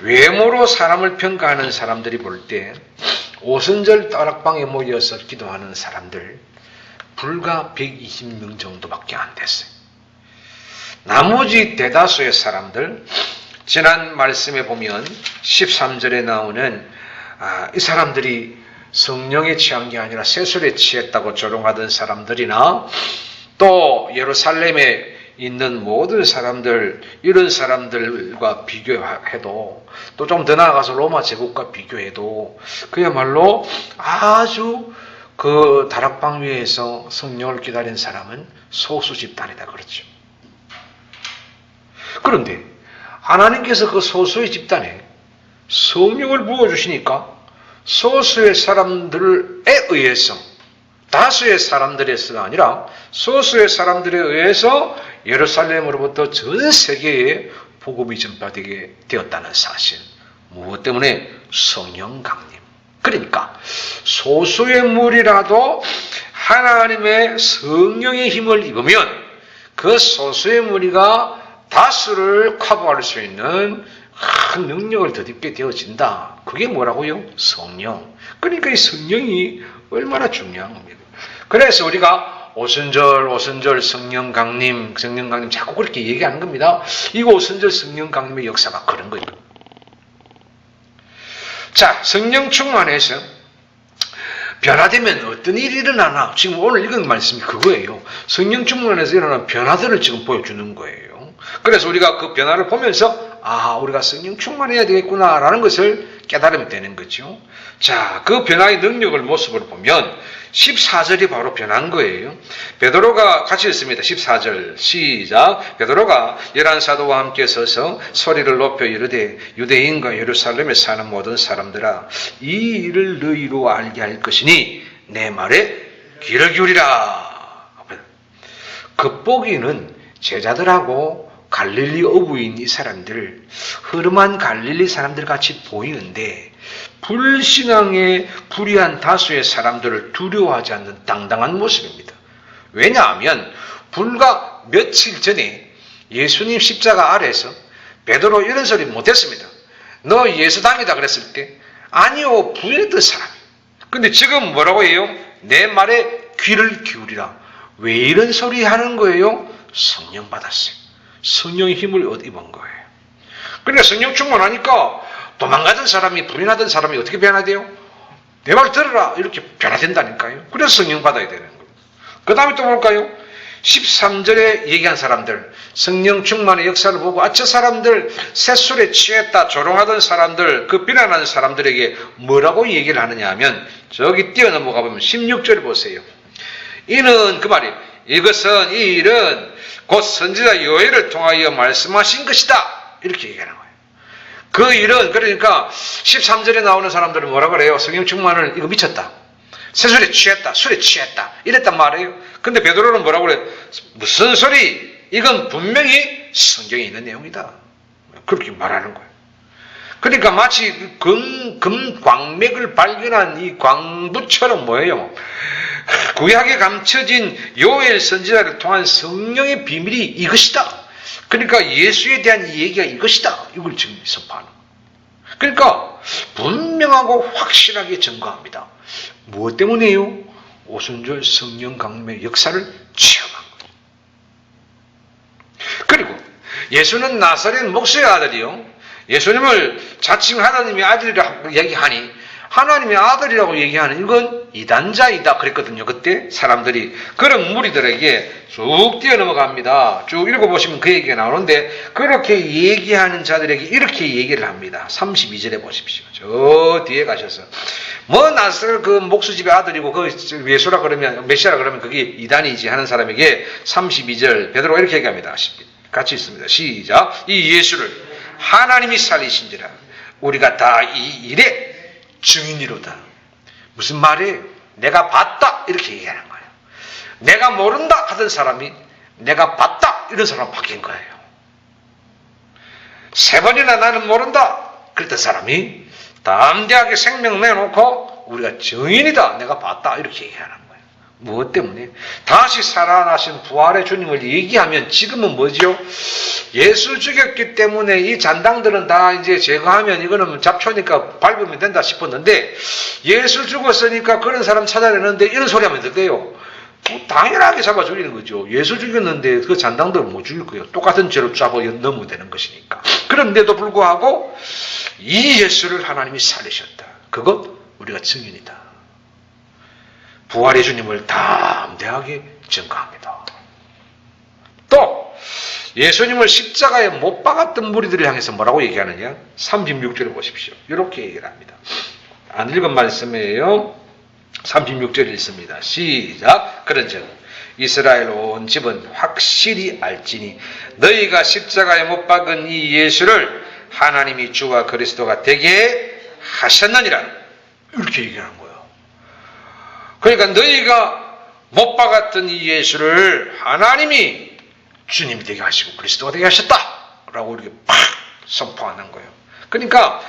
외모로 사람을 평가하는 사람들이 볼 때 오순절 다락방에 모여서 기도하는 사람들 불과 120명 정도밖에 안 됐어요. 나머지 대다수의 사람들, 지난 말씀에 보면 13절에 나오는 이 사람들이 성령에 취한 게 아니라 세술에 취했다고 조롱하던 사람들이나 또 예루살렘에 있는 모든 사람들, 이런 사람들과 비교해도 또 좀 더 나아가서 로마 제국과 비교해도 그야말로 아주 그 다락방 위에서 성령을 기다린 사람은 소수 집단이다 그렇죠. 그런데 하나님께서 그 소수의 집단에 성령을 부어주시니까 소수의 사람들에 의해서, 다수의 사람들에서가 아니라 소수의 사람들에 의해서 예루살렘으로부터 전 세계에 복음이 전파되게 되었다는 사실. 무엇 때문에? 성령 강림. 그러니까 소수의 무리라도 하나님의 성령의 힘을 입으면 그 소수의 무리가 다수를 커버할 수 있는 큰 능력을 덧입게 되어진다. 그게 뭐라고요? 성령. 그러니까 이 성령이 얼마나 중요한 겁니다. 그래서 우리가 오순절 성령 강림 자꾸 그렇게 얘기하는 겁니다. 이 오순절 성령 강림의 역사가 그런 거예요. 자, 성령 충만해서 변화되면 어떤 일이 일어나나? 지금 오늘 읽은 말씀이 그거예요. 성령 충만해서 일어나는 변화들을 지금 보여주는 거예요. 그래서 우리가 그 변화를 보면서 우리가 성령 충만해야 되겠구나라는 것을 깨달으면 되는 거죠. 자, 그 변화의 능력을 모습을 보면 14절이 바로 변한 거예요. 베드로가 같이 읽습니다. 14절 시작. 베드로가 11사도와 함께 서서 소리를 높여 이르되 유대인과 예루살렘에 사는 모든 사람들아, 이 일을 너희로 알게 할 것이니 내 말에 귀를 기울이라. 겉보기는 제자들하고 갈릴리 어부인 이 사람들, 흐름한 갈릴리 사람들 같이 보이는데 불신앙의 불의한 다수의 사람들을 두려워하지 않는 당당한 모습입니다. 왜냐하면 불과 며칠 전에 예수님 십자가 아래에서 베드로 이런 소리 못했습니다. 너 예수당이다 그랬을 때 아니요 부인했던 사람이에요. 근데 지금 뭐라고 해요? 내 말에 귀를 기울이라. 왜 이런 소리 하는 거예요? 성령 받았어요. 성령의 힘을 입은 거예요. 그러니까 성령 충만하니까 도망가던 사람이, 불인하던 사람이 어떻게 변화돼요? 내 말 들어라 이렇게 변화된다니까요. 그래서 성령 받아야 되는 거예요. 그 다음에 또 볼까요? 13절에 얘기한 사람들, 성령 충만의 역사를 보고 저 사람들 세술에 취했다 조롱하던 사람들, 그 비난하는 사람들에게 뭐라고 얘기를 하느냐 하면 저기 뛰어넘어가 보면 16절을 보세요. 이는 그 말이에요. 이것은 이 일은 곧 선지자 요엘을 통하여 말씀하신 것이다. 이렇게 얘기하는 거예요. 그 일은 그러니까 13절에 나오는 사람들은 뭐라 그래요? 성령 충만을 이거 미쳤다. 세술에 취했다. 술에 취했다. 이랬단 말이에요. 근데 베드로는 뭐라고 그래요? 무슨 소리? 이건 분명히 성경에 있는 내용이다. 그렇게 말하는 거예요. 그러니까 마치 금광맥을 발견한 이 광부처럼 뭐예요? 구약에 감춰진 요엘 선지자를 통한 성령의 비밀이 이것이다. 그러니까 예수에 대한 얘기가 이것이다. 이걸 지금 선포하는 거예요. 그러니까 분명하고 확실하게 증거합니다. 무엇 때문에요? 오순절 성령 강림의 역사를 체험한 거예요. 그리고 예수는 나사렛 목수의 아들이요. 예수님을 자칭 하나님의 아들이라고 얘기하니 하나님의 아들이라고 얘기하는 이건 이단자이다 그랬거든요. 그때 사람들이 그런 무리들에게 쭉 뛰어넘어갑니다. 쭉 읽어보시면 그 얘기가 나오는데 그렇게 얘기하는 자들에게 이렇게 얘기를 합니다. 32절에 보십시오. 저 뒤에 가셔서 뭐 나사렛 그 목수집의 아들이고 그 예수라 그러면 메시아라 그러면 그게 이단이지 하는 사람에게 32절 베드로가 이렇게 얘기합니다. 같이 있습니다. 시작. 이 예수를 하나님이 살리신지라 우리가 다 이 일에 증인이로다. 무슨 말이에요? 내가 봤다 이렇게 얘기하는 거예요. 내가 모른다 하던 사람이 내가 봤다 이런 사람 바뀐 거예요. 3번이나 나는 모른다 그랬던 사람이 담대하게 생명 내놓고 우리가 증인이다 내가 봤다 이렇게 얘기하는 거예요. 무엇 때문에? 다시 살아나신 부활의 주님을 얘기하면 지금은 뭐죠? 예수 죽였기 때문에 이 잔당들은 다 이제 제거하면 이거는 잡초니까 밟으면 된다 싶었는데, 예수 죽었으니까 그런 사람 찾아내는데 이런 소리 하면 어떡해요? 당연하게 잡아 죽이는 거죠. 예수 죽였는데 그 잔당들은 못 죽일 거예요. 똑같은 죄로 잡아 넘으면 되는 것이니까. 그런데도 불구하고 이 예수를 하나님이 살리셨다. 그것 우리가 증인이다. 부활의 주님을 담대하게 증거합니다. 또 예수님을 십자가에 못 박았던 무리들을 향해서 뭐라고 얘기하느냐? 36절을 보십시오. 이렇게 얘기를 합니다. 안 읽은 말씀이에요. 36절 읽습니다. 시작. 그런즉 이스라엘 온 집은 확실히 알지니 너희가 십자가에 못 박은 이 예수를 하나님이 주와 그리스도가 되게 하셨느니라. 이렇게 얘기하는 거예요. 그러니까 너희가 못 박았던 이 예수를 하나님이 주님이 되게 하시고 그리스도가 되게 하셨다 라고 이렇게 팍 선포하는 거예요. 그러니까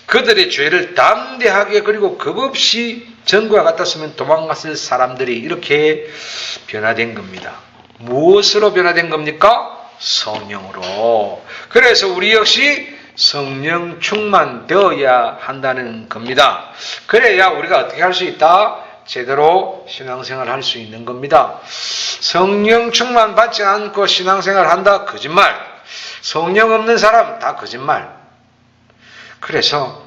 그들의 죄를 담대하게 그리고 겁없이 전과 같았으면 도망갔을 사람들이 이렇게 변화된 겁니다. 무엇으로 변화된 겁니까? 성령으로. 그래서 우리 역시 성령 충만되어야 한다는 겁니다. 그래야 우리가 어떻게 할 수 있다? 제대로 신앙생활을 할 수 있는 겁니다. 성령 충만 받지 않고 신앙생활을 한다? 거짓말. 성령 없는 사람 다 거짓말. 그래서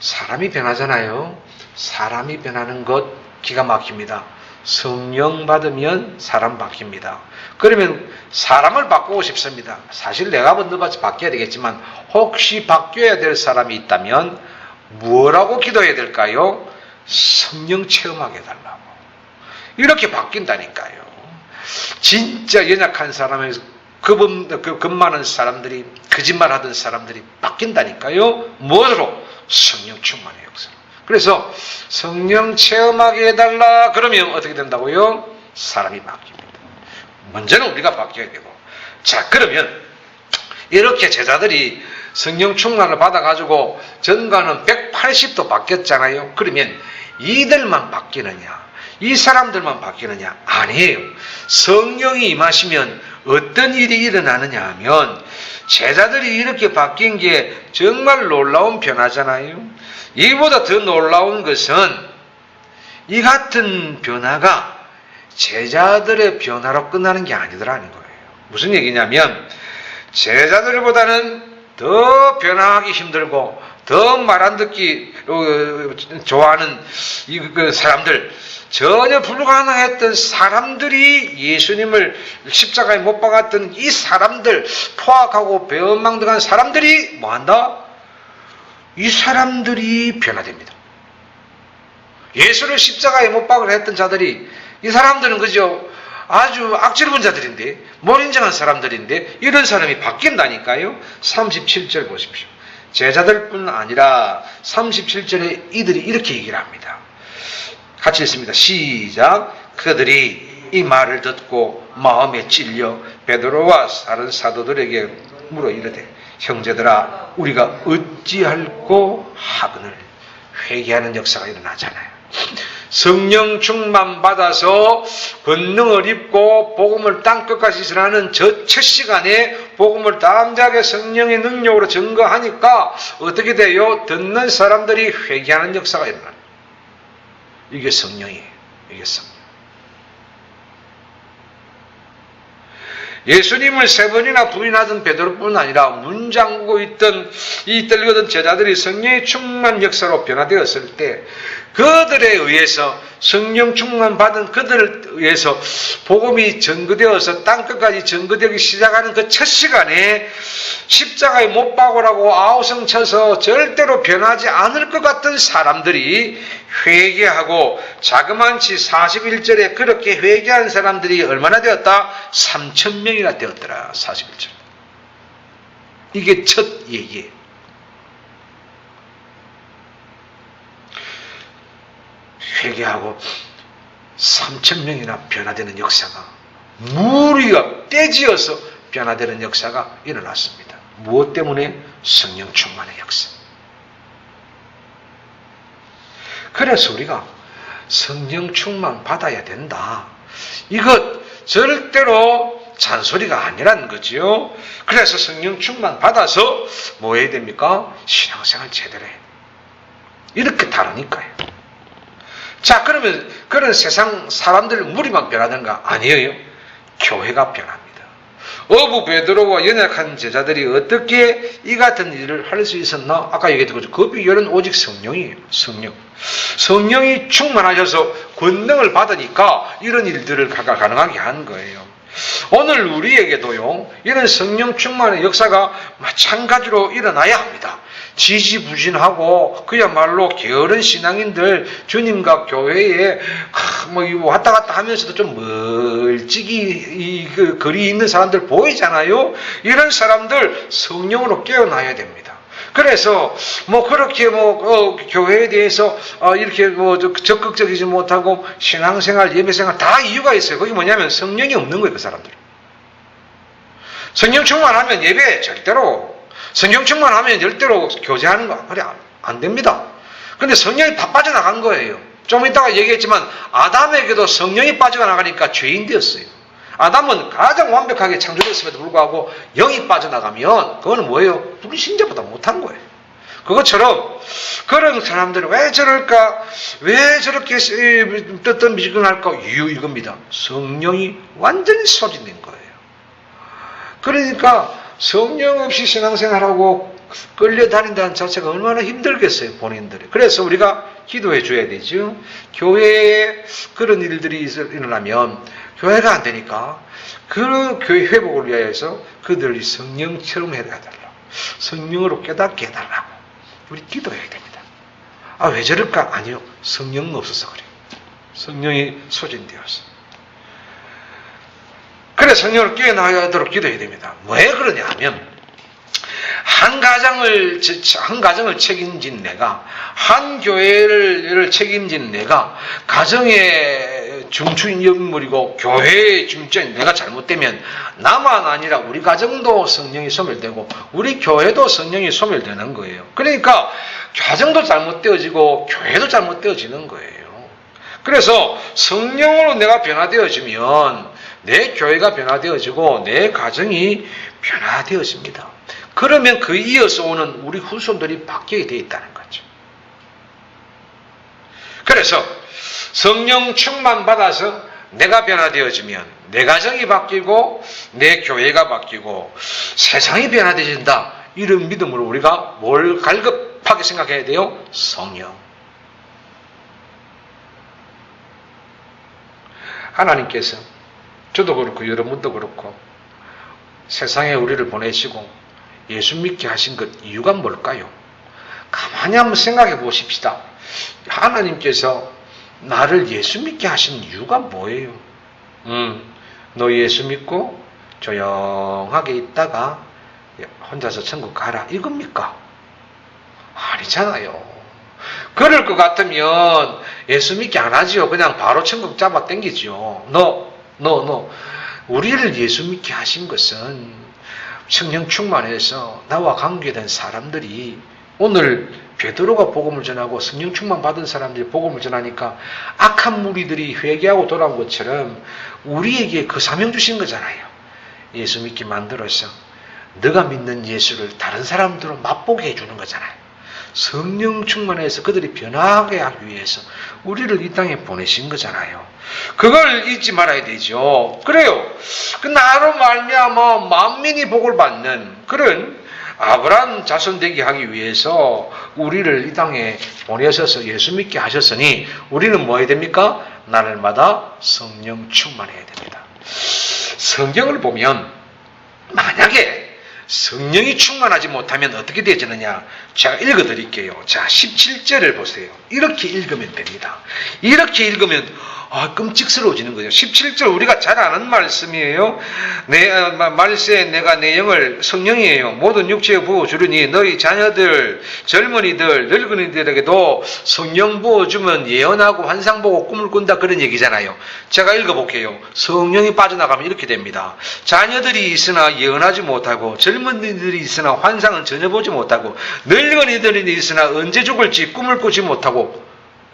사람이 변하잖아요. 사람이 변하는 것 기가 막힙니다. 성령 받으면 사람 바뀝니다. 그러면 사람을 바꾸고 싶습니다. 사실 내가 먼저 바뀌어야 되겠지만 혹시 바뀌어야 될 사람이 있다면 뭐라고 기도해야 될까요? 성령 체험하게 해달라고. 이렇게 바뀐다니까요. 진짜 연약한 사람의 겁 많은 사람들이, 거짓말하던 사람들이 바뀐다니까요. 무엇으로? 성령 충만의 역사. 그래서 성령 체험하게 해달라 그러면 어떻게 된다고요? 사람이 바뀝니다. 먼저는 우리가 바뀌어야 되고. 자, 그러면 이렇게 제자들이 성령 충만을 받아가지고 전과는 180도 바뀌었잖아요. 그러면 이들만 바뀌느냐? 이 사람들만 바뀌느냐? 아니에요. 성령이 임하시면 어떤 일이 일어나느냐 하면 제자들이 이렇게 바뀐 게 정말 놀라운 변화잖아요. 이보다 더 놀라운 것은 이 같은 변화가 제자들의 변화로 끝나는 게 아니더라는 거예요. 무슨 얘기냐면 제자들보다는 더 변화하기 힘들고 더 말 안 듣기 좋아하는 그 사람들, 전혀 불가능했던 사람들이 예수님을 십자가에 못 박았던 이 사람들, 포악하고 배은망덕한 사람들이 뭐한다? 이 사람들이 변화됩니다. 예수를 십자가에 못 박으려 했던 자들이, 이 사람들은 그죠? 아주 악질분 자들인데, 몰인정한 사람들인데 이런 사람이 바뀐다니까요. 37절 보십시오. 제자들뿐 아니라 37절에 이들이 이렇게 얘기를 합니다. 같이 읽습니다. 시작. 그들이 이 말을 듣고 마음에 찔려 베드로와 다른 사도들에게 물어 이르되 형제들아 우리가 어찌할꼬 하거늘. 회개하는 역사가 일어나잖아요. 성령 충만 받아서 권능을 입고 복음을 땅끝까지 전하는 저 첫 시간에 복음을 담대하게 성령의 능력으로 증거하니까 어떻게 돼요? 듣는 사람들이 회개하는 역사가 일어나요. 이게 성령이에요. 이게 성령. 예수님을 3번이나 부인하던 베드로뿐 아니라 문잠그고 있던 이 떨거던 제자들이 성령의 충만 역사로 변화되었을 때 그들에 의해서 성령 충만 받은 그들에 의해서 복음이 전거되어서 땅끝까지 전거되기 시작하는 그 첫 시간에 십자가에 못 박으라고 아우성 쳐서 절대로 변하지 않을 것 같은 사람들이 회개하고 자그만치 41절에 그렇게 회개한 사람들이 얼마나 되었다? 3,000명이나 되었더라. 41절. 이게 첫 얘기예요. 회개하고 3,000명이나 변화되는 역사가, 무리가 떼지어서 변화되는 역사가 일어났습니다. 무엇 때문에? 성령 충만의 역사. 그래서 우리가 성령 충만 받아야 된다. 이것 절대로 잔소리가 아니라는 거지요. 그래서 성령 충만 받아서 뭐 해야 됩니까? 신앙생활 제대로 해. 이렇게 다르니까요. 자, 그러면 그런 세상 사람들 무리만 변하는가? 아니에요. 교회가 변합니다. 어부 베드로와 연약한 제자들이 어떻게 이 같은 일을 할 수 있었나? 아까 얘기했던 거죠. 그 비결은 오직 성령이에요. 성령이 충만하셔서 권능을 받으니까 이런 일들을 가능하게 한 거예요. 오늘 우리에게도요, 이런 성령 충만의 역사가 마찬가지로 일어나야 합니다. 지지부진하고 그야말로 게으른 신앙인들, 주님과 교회에 왔다 갔다 하면서도 좀 멀찍이 그 거리 있는 사람들 보이잖아요. 이런 사람들 성령으로 깨어나야 됩니다. 그래서 그렇게 교회에 대해서 이렇게 적극적이지 못하고 신앙생활, 예배생활 다 이유가 있어요. 그게 뭐냐면 성령이 없는 거예요, 그 사람들. 성령 충만하면 예배 절대로, 성령 충만하면 절대로 교제하는 거 그래 안 됩니다. 근데 성령이 다 빠져나간 거예요. 좀 이따가 얘기했지만 아담에게도 성령이 빠져나가니까 죄인 되었어요. 아담은 가장 완벽하게 창조됐음에도 불구하고 영이 빠져나가면 그거는 뭐예요? 불신자보다 못한 거예요. 그것처럼 그런 사람들은 왜 저럴까? 왜 저렇게 뜨뜻미지근할까? 이유 이겁니다. 성령이 완전히 소진된 거예요. 그러니까 성령 없이 신앙생활하고 끌려다닌다는 자체가 얼마나 힘들겠어요, 본인들이. 그래서 우리가 기도해 줘야 되죠. 교회에 그런 일들이 일어나면 교회가 안 되니까 그 교회 회복을 위하여서 그들이 성령처럼 해달라고, 성령으로 깨닫게 해달라고 우리 기도해야 됩니다. 아, 왜 저럴까? 아니요, 성령 없어서 그래요. 성령이 소진되어서. 그래 성령을 깨어나도록 기도해야 됩니다. 왜 그러냐 하면 한 가정을 책임진 내가, 한 교회를 책임진 내가 가정의 중추인 인물이고 교회의 중추인 내가 잘못되면 나만 아니라 우리 가정도 성령이 소멸되고 우리 교회도 성령이 소멸되는 거예요. 그러니까 가정도 잘못되어지고 교회도 잘못되어지는 거예요. 그래서 성령으로 내가 변화되어지면 내 교회가 변화되어지고 내 가정이 변화되어집니다. 그러면 그 이어서 오는 우리 후손들이 바뀌게 되어 있다는 거죠. 그래서 성령 충만 받아서 내가 변화되어지면 내 가정이 바뀌고 내 교회가 바뀌고 세상이 변화되어진다. 이런 믿음으로 우리가 뭘 갈급하게 생각해야 돼요? 성령. 하나님께서 저도 그렇고 여러분도 그렇고 세상에 우리를 보내시고 예수 믿게 하신 것 이유가 뭘까요? 가만히 한번 생각해 보십시다. 하나님께서 나를 예수 믿게 하신 이유가 뭐예요? 너 예수 믿고 조용하게 있다가 혼자서 천국 가라 이겁니까? 아니잖아요. 그럴 것 같으면 예수 믿게 안 하지요. 그냥 바로 천국 잡아 당기지요. 우리를 예수 믿게 하신 것은 성령 충만해서 나와 관계된 사람들이 오늘 베드로가 복음을 전하고 성령 충만 받은 사람들이 복음을 전하니까 악한 무리들이 회개하고 돌아온 것처럼 우리에게 그 사명 주신 거잖아요. 예수 믿게 만들어서 너가 믿는 예수를 다른 사람들로 맛보게 해주는 거잖아요. 성령 충만해서 그들이 변화하게 하기 위해서 우리를 이 땅에 보내신 거잖아요. 그걸 잊지 말아야 되죠. 그래요. 그 나로 말미암아 만민이 복을 받는 그런 아브라함 자손 되게 하기 위해서 우리를 이 땅에 보내셔서 예수 믿게 하셨으니 우리는 뭐 해야 됩니까? 날마다 성령 충만해야 됩니다. 성경을 보면 만약에 성령이 충만하지 못하면 어떻게 되어지느냐? 제가 읽어드릴게요. 자, 17절을 보세요. 이렇게 읽으면 됩니다. 이렇게 읽으면 끔찍스러워지는 거죠. 17절 우리가 잘 아는 말씀이에요. 말세 내가 내 영을 성령이에요. 모든 육체에 부어주르니 너희 자녀들, 젊은이들, 늙은이들에게도 성령 부어주면 예언하고 환상 보고 꿈을 꾼다 그런 얘기잖아요. 제가 읽어볼게요. 성령이 빠져나가면 이렇게 됩니다. 자녀들이 있으나 예언하지 못하고 젊은이들이 있으나 환상은 전혀 보지 못하고 늙은이들이 있으나 언제 죽을지 꿈을 꾸지 못하고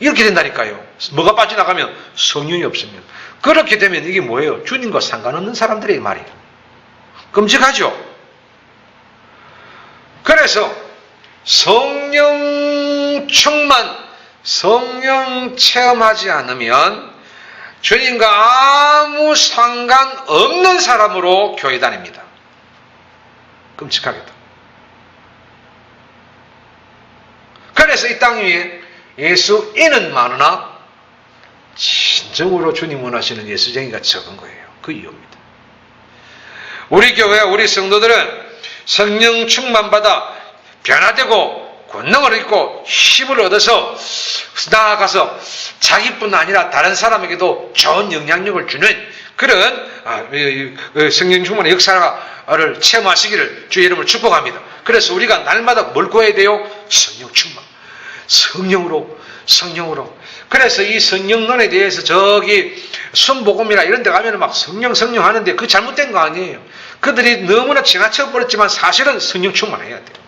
이렇게 된다니까요. 뭐가 빠져나가면? 성령이 없으면. 그렇게 되면 이게 뭐예요? 주님과 상관없는 사람들의 말이에요. 끔찍하죠? 그래서 성령 충만, 성령 체험하지 않으면 주님과 아무 상관없는 사람으로 교회 다닙니다. 끔찍하겠다. 그래서 이 땅 위에 예수인은 많으나 진정으로 주님 원하시는 예수쟁이가 적은 거예요. 그 이유입니다. 우리 교회, 우리 성도들은 성령 충만받아 변화되고 권능을 얻고 힘을 얻어서 나아가서 자기뿐 아니라 다른 사람에게도 좋은 영향력을 주는 그런 성령 충만의 역사를 체험하시기를 주의 이름으로 축복합니다. 그래서 우리가 날마다 뭘 구해야 돼요? 성령 충만. 성령으로. 그래서 이 성령론에 대해서 저기 순복음이나 이런 데 가면 막 성령 하는데 그거 잘못된 거 아니에요. 그들이 너무나 지나쳐 버렸지만 사실은 성령 충만해야 돼요.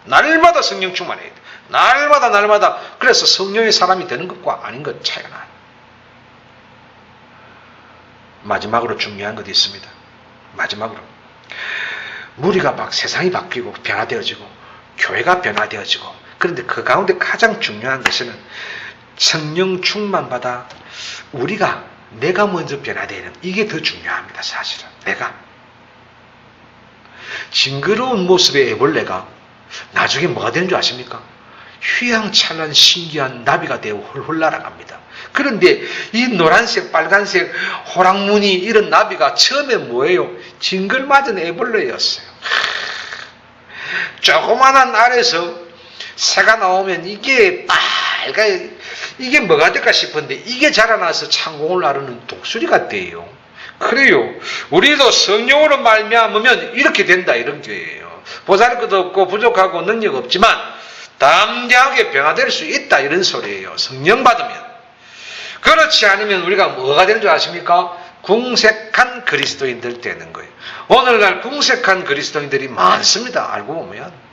날마다 성령 충만해야 돼요. 날마다. 그래서 성령의 사람이 되는 것과 아닌 것 차이가 나요. 마지막으로 중요한 것이 있습니다. 마지막으로. 무리가 막 세상이 바뀌고 변화되어지고 교회가 변화되어지고 그런데 그 가운데 가장 중요한 것은 성령 충만받아 내가 먼저 변화되는 이게 더 중요합니다. 사실은 내가 징그러운 모습의 애벌레가 나중에 뭐가 되는 줄 아십니까? 휘황찬란 신기한 나비가 되어 훌훌 날아갑니다. 그런데 이 노란색, 빨간색, 호랑무늬 이런 나비가 처음에 뭐예요? 징글맞은 애벌레였어요. 조그만한 알에서 새가 나오면 이게 이게 뭐가 될까 싶은데 이게 자라나서 창공을 나르는 독수리가 돼요. 그래요. 우리도 성령으로 말미암으면 이렇게 된다 이런 거예요. 보잘것도 없고 부족하고 능력 없지만 담대하게 변화될 수 있다 이런 소리예요. 성령 받으면. 그렇지 않으면 우리가 뭐가 되는 줄 아십니까? 궁색한 그리스도인들 되는 거예요. 오늘날 궁색한 그리스도인들이 많습니다. 알고 보면.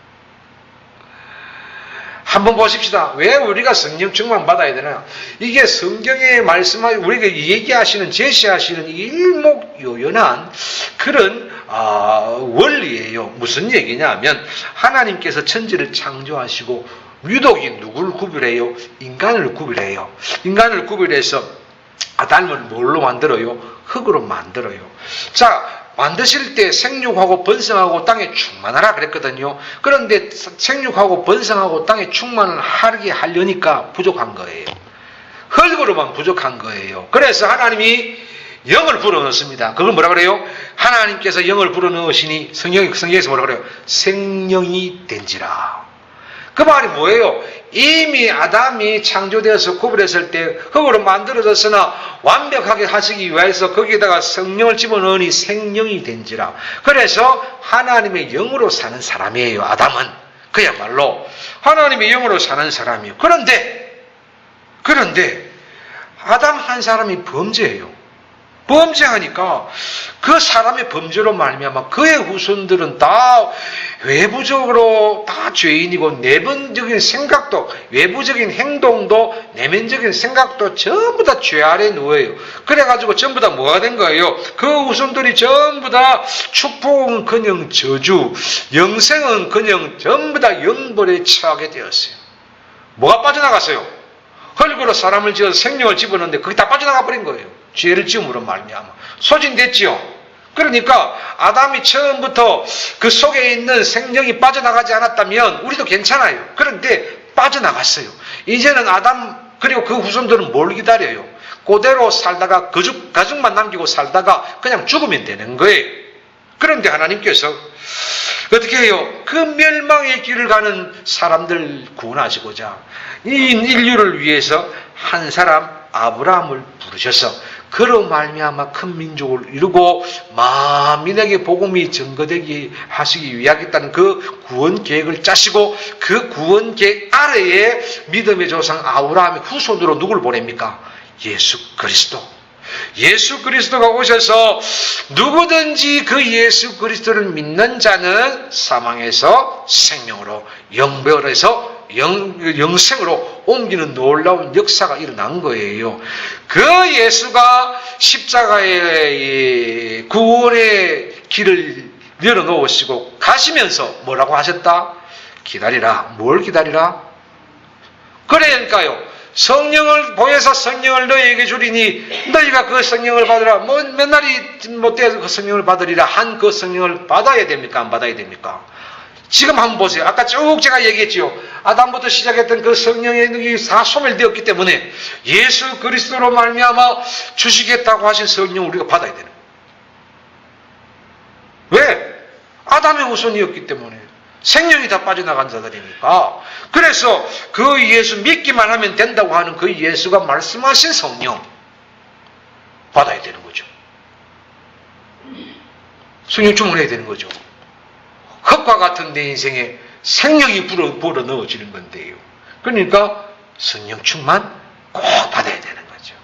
한번 보십시다. 왜 우리가 성령 충만 받아야 되나? 이게 성경에 말씀하고 우리가 얘기하시는 제시하시는 일목요연한 그런 원리예요. 무슨 얘기냐 하면 하나님께서 천지를 창조하시고 유독이 누구를 구별해요? 인간을 구별해요. 인간을 구별해서 아담을 뭘로 만들어요? 흙으로 만들어요. 자, 만드실 때 생육하고 번성하고 땅에 충만하라 그랬거든요. 그런데 생육하고 번성하고 땅에 충만을 하게 하려니까 부족한 거예요. 흙으로만 부족한 거예요. 그래서 하나님이 영을 불어넣습니다. 그걸 뭐라 그래요? 하나님께서 영을 불어넣으시니 성경에서 뭐라 그래요? 생명이 된지라. 그 말이 뭐예요? 이미 아담이 창조되어서 구별했을 때 흙으로 만들어졌으나 완벽하게 하시기 위해서 거기에다가 성령을 집어넣으니 생명이 된지라. 그래서 하나님의 영으로 사는 사람이에요. 아담은 그야말로 하나님의 영으로 사는 사람이에요. 그런데 아담 한 사람이 범죄해요. 범죄하니까 그 사람의 범죄로 말미암아 그의 후손들은 다 외부적으로 다 죄인이고 내면적인 생각도 외부적인 행동도 내면적인 생각도 전부 다 죄 아래 누워요. 그래가지고 전부 다 뭐가 된 거예요? 그 후손들이 전부 다 축복은 그냥 저주, 영생은 그냥 전부 다 영벌에 처하게 되었어요. 뭐가 빠져나갔어요? 흙으로 사람을 지어서 생명을 집어넣는데 그게 다 빠져나가 버린 거예요. 죄를 지음으로 말미암아 소진됐지요. 그러니까 아담이 처음부터 그 속에 있는 생명이 빠져나가지 않았다면 우리도 괜찮아요. 그런데 빠져나갔어요. 이제는 아담 그리고 그 후손들은 뭘 기다려요? 그대로 살다가 가죽만 남기고 살다가 그냥 죽으면 되는 거예요. 그런데 하나님께서 어떻게 해요? 그 멸망의 길을 가는 사람들 구원하시고자 이 인류를 위해서 한 사람 아브라함을 부르셔서 그로 말미암아 큰 민족을 이루고 만민에게 복음이 전거되게 하시기 위하겠다는 그 구원 계획을 짜시고 그 구원 계획 아래에 믿음의 조상 아브라함의 후손으로 누굴 보냅니까? 예수 그리스도. 예수 그리스도가 오셔서 누구든지 그 예수 그리스도를 믿는 자는 사망에서 생명으로 영별에서 영생으로 옮기는 놀라운 역사가 일어난 거예요. 그 예수가 십자가의 구원의 길을 열어놓으시고 가시면서 뭐라고 하셨다? 기다리라. 뭘 기다리라? 그러니까요. 성령을 보여서 성령을 너희에게 주리니 너희가 그 성령을 받으라. 몇 날이 못돼서 그 성령을 받으리라 한 그 성령을 받아야 됩니까? 안 받아야 됩니까? 지금 한번 보세요. 아까 쭉 제가 얘기했지요. 아담부터 시작했던 그 성령의 능력이 다 소멸되었기 때문에 예수 그리스도로 말미암아 주시겠다고 하신 성령을 우리가 받아야 되는 거예요. 왜? 아담의 후손이었기 때문에. 생명이 다 빠져나간 자들이니까. 그래서 그 예수 믿기만 하면 된다고 하는 그 예수가 말씀하신 성령 받아야 되는 거죠. 성령 충만해야 되는 거죠. 흙과 같은 내 인생에 생명이 불어 넣어지는 건데요. 그러니까 성령 충만 꼭 받아야 되는 거죠.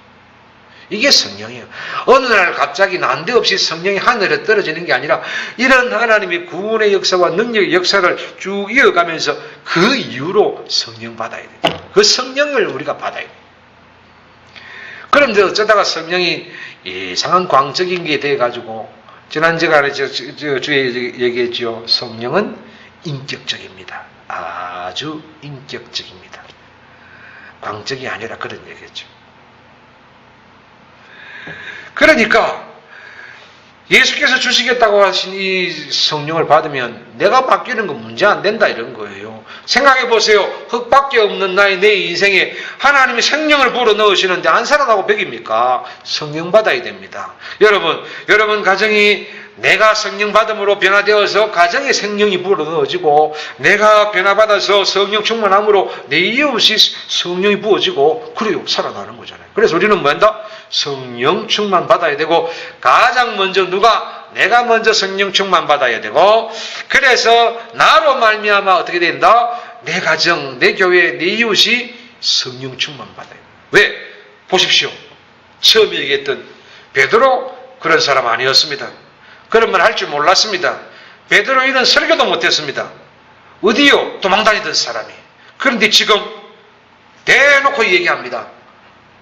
이게 성령이에요. 어느 날 갑자기 난데없이 성령이 하늘에 떨어지는 게 아니라 이런 하나님의 구원의 역사와 능력의 역사를 쭉 이어가면서 그 이후로 성령 받아야 돼요. 그 성령을 우리가 받아야 돼요. 그런데 어쩌다가 성령이 이상한 광적인 게 돼가지고 지난 시간에 주에 얘기했죠. 성령은 인격적입니다. 아주 인격적입니다. 광적이 아니라 그런 얘기죠. 그러니까 예수께서 주시겠다고 하신 이 성령을 받으면 내가 바뀌는 건 문제 안 된다 이런 거예요. 생각해 보세요. 흙밖에 없는 내 인생에 하나님이 생명을 불어 넣으시는데 안 살아나고 벽입니까? 성령 받아야 됩니다. 여러분 가정이 내가 성령 받음으로 변화되어서 가정에 생명이 불어 넣어지고 내가 변화받아서 성령 충만함으로 내 이웃이 성령이 부어지고 그래요. 살아나는 거잖아요. 그래서 우리는 뭐한다? 성령 충만 받아야 되고 가장 먼저 내가 먼저 성령 충만 받아야 되고 그래서 나로 말미암아 어떻게 된다? 내 가정, 내 교회, 내 이웃이 성령 충만 받아야 돼요. 왜? 보십시오. 처음에 얘기했던 베드로 그런 사람 아니었습니다. 그런 말 할 줄 몰랐습니다. 베드로 이런 설교도 못했습니다. 어디요? 도망다니던 사람이. 그런데 지금 대놓고 얘기합니다.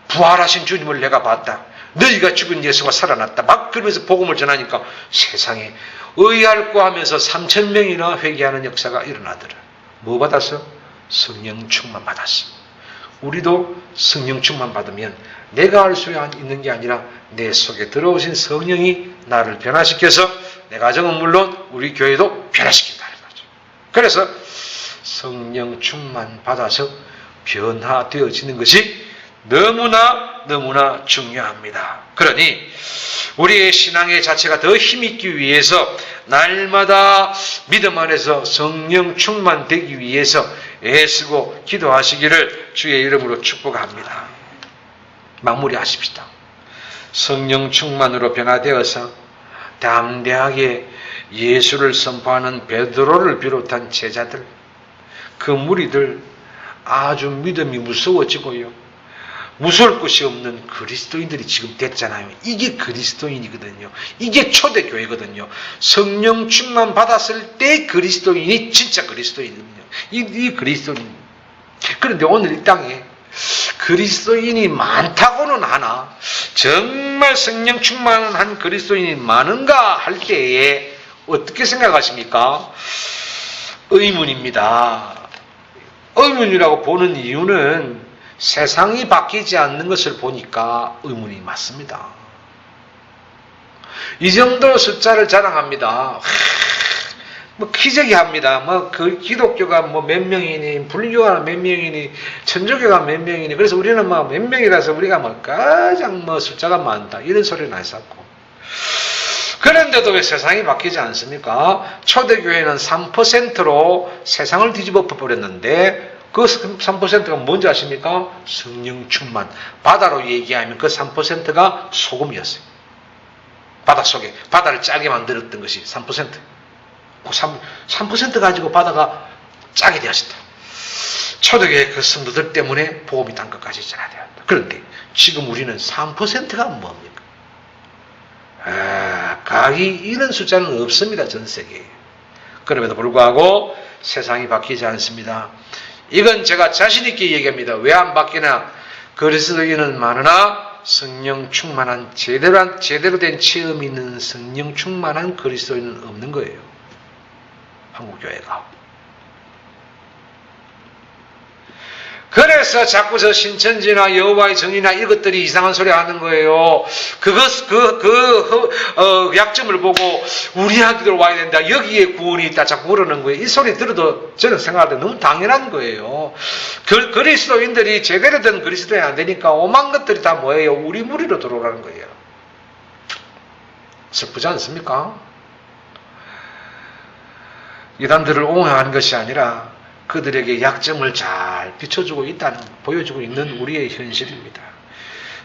부활하신 주님을 내가 봤다. 너희가 죽은 예수가 살아났다. 막 그러면서 복음을 전하니까 세상에 의할고 하면서 3,000명이나 회개하는 역사가 일어나더라. 뭐 받았어? 성령 충만 받았어. 우리도 성령 충만 받으면 내가 할 수 있는 게 아니라 내 속에 들어오신 성령이 나를 변화시켜서 내 가정은 물론 우리 교회도 변화시킨다는 거죠. 그래서 성령 충만 받아서 변화되어지는 것이 너무나 중요합니다. 그러니 우리의 신앙의 자체가 더 힘있기 위해서 날마다 믿음 안에서 성령 충만되기 위해서 애쓰고 기도하시기를 주의 이름으로 축복합니다. 마무리하십시다. 성령 충만으로 변화되어서 담대하게 예수를 선포하는 베드로를 비롯한 제자들, 그 무리들 아주 믿음이 무서워지고요. 무서울 것이 없는 그리스도인들이 지금 됐잖아요. 이게 그리스도인이거든요. 이게 초대교회거든요. 성령 충만 받았을 때 그리스도인이 진짜 그리스도인이거든요. 이 그리스도인. 그런데 오늘 이 땅에 그리스도인이 많다고는 하나 정말 성령 충만한 그리스도인이 많은가 할 때에 어떻게 생각하십니까? 의문입니다. 의문이라고 보는 이유는 세상이 바뀌지 않는 것을 보니까 의문이 맞습니다. 이 정도 숫자를 자랑합니다. 기저귀합니다. 그 기독교가 몇 명이니, 불교가 몇 명이니, 천주교가 몇 명이니, 그래서 우리는 몇 명이라서 우리가 가장 숫자가 많다. 이런 소리는 안 쌓고. 그런데도 왜 세상이 바뀌지 않습니까? 초대교회는 3%로 세상을 뒤집어 버렸는데, 그 3%가 뭔지 아십니까? 성령 충만. 바다로 얘기하면 그 3%가 소금이었어요. 바다 속에, 바다를 짜게 만들었던 것이 3%. 3% 가지고 바다가 짜게 되었다. 초대교회 그 성도들 때문에 복음이 단 것까지 전하되었다. 그런데 지금 우리는 3%가 뭡니까? 이런 숫자는 없습니다. 전 세계에. 그럼에도 불구하고 세상이 바뀌지 않습니다. 이건 제가 자신있게 얘기합니다. 왜 안 바뀌나? 그리스도인은 많으나 성령 충만한 제대로 된 체험이 있는 성령 충만한 그리스도인은 없는 거예요. 한국교회가. 그래서 자꾸 저 신천지나 여호와의 정의나 이것들이 이상한 소리 하는 거예요. 약점을 보고 우리 학교로 와야 된다. 여기에 구원이 있다. 자꾸 그러는 거예요. 이 소리 들어도 저는 생각할 때 너무 당연한 거예요. 그리스도인들이 제대로 된 그리스도인이 안 되니까 오만 것들이 다 뭐예요? 우리 무리로 들어오라는 거예요. 슬프지 않습니까? 이단들을 옹호하는 것이 아니라 그들에게 약점을 잘 보여주고 있는 우리의 현실입니다.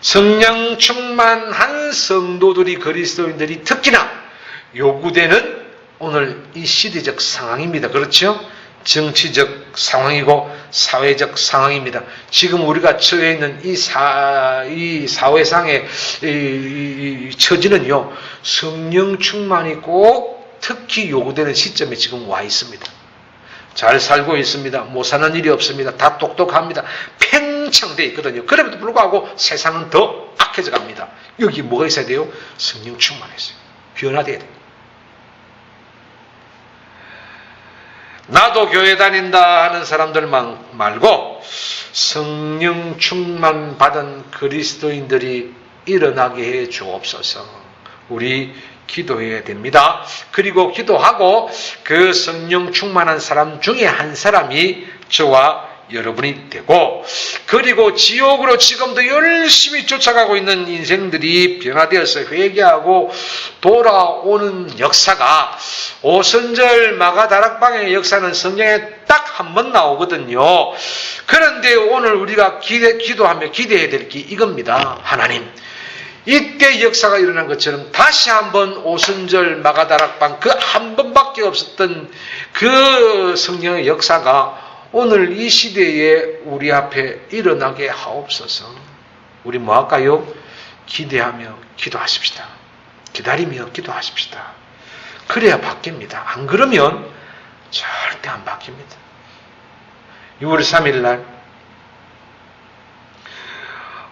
성령 충만한 성도들이 그리스도인들이 특히나 요구되는 오늘 이 시대적 상황입니다. 그렇죠? 정치적 상황이고 사회적 상황입니다. 지금 우리가 처해 있는 이 사회상의 이 처지는요, 성령 충만이 꼭 특히 요구되는 시점에 지금 와 있습니다. 잘 살고 있습니다. 못 사는 일이 없습니다. 다 똑똑합니다. 팽창되어 있거든요. 그럼에도 불구하고 세상은 더 악해져 갑니다. 여기 뭐가 있어야 돼요? 성령 충만했어요. 변화돼야 돼요. 나도 교회 다닌다 하는 사람들 말고 성령 충만 받은 그리스도인들이 일어나게 해 주옵소서. 우리 기도해야 됩니다. 그리고 기도하고 그 성령 충만한 사람 중에 한 사람이 저와 여러분이 되고, 그리고 지옥으로 지금도 열심히 쫓아가고 있는 인생들이 변화되어서 회개하고 돌아오는 역사가, 오순절 마가다락방의 역사는 성경에 딱 한 번 나오거든요. 그런데 오늘 우리가 기도하며 기대해야 될 게 이겁니다. 하나님, 이때 역사가 일어난 것처럼 다시 한번 오순절 마가다락방 그 한 번밖에 없었던 그 성령의 역사가 오늘 이 시대에 우리 앞에 일어나게 하옵소서. 우리 뭐 할까요? 기대하며 기도하십시다. 기다리며 기도하십시다. 그래야 바뀝니다. 안 그러면 절대 안 바뀝니다. 6월 3일 날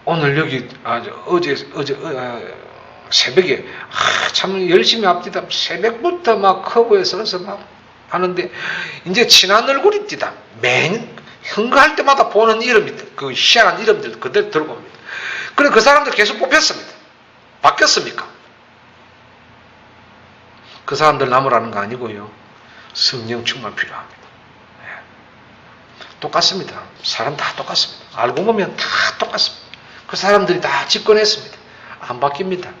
오늘 여기 어제 새벽에 참 열심히 합디다. 새벽부터 막 커브에 서서 막 하는데 이제 친한 얼굴이 띠다. 매년 헌가할 때마다 보는 이름이 그 희한한 이름들 그대로 들고 옵니다. 그래 그 사람들 계속 뽑혔습니다. 바뀌었습니까? 그 사람들 남으라는 거 아니고요. 성령 충만 필요합니다. 똑같습니다. 사람 다 똑같습니다. 알고 보면 다 똑같습니다. 그 사람들이 다 집권했습니다. 안 바뀝니다.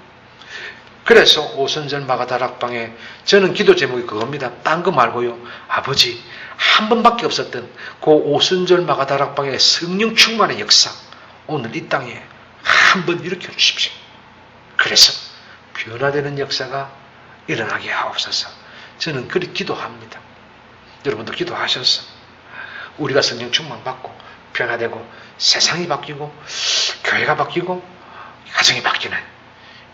그래서 오순절 마가다락방에 저는 기도 제목이 그겁니다. 딴 거 말고요. 아버지, 한 번밖에 없었던 그 오순절 마가다락방의 성령 충만의 역사, 오늘 이 땅에 한 번 일으켜 주십시오. 그래서 변화되는 역사가 일어나게 하옵소서. 저는 그렇게 기도합니다. 여러분도 기도하셔서 우리가 성령 충만 받고 변화되고 세상이 바뀌고 교회가 바뀌고 가정이 바뀌는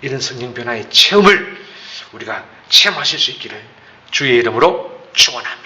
이런 성령 변화의 체험을 우리가 체험하실 수 있기를 주의 이름으로 축원합니다.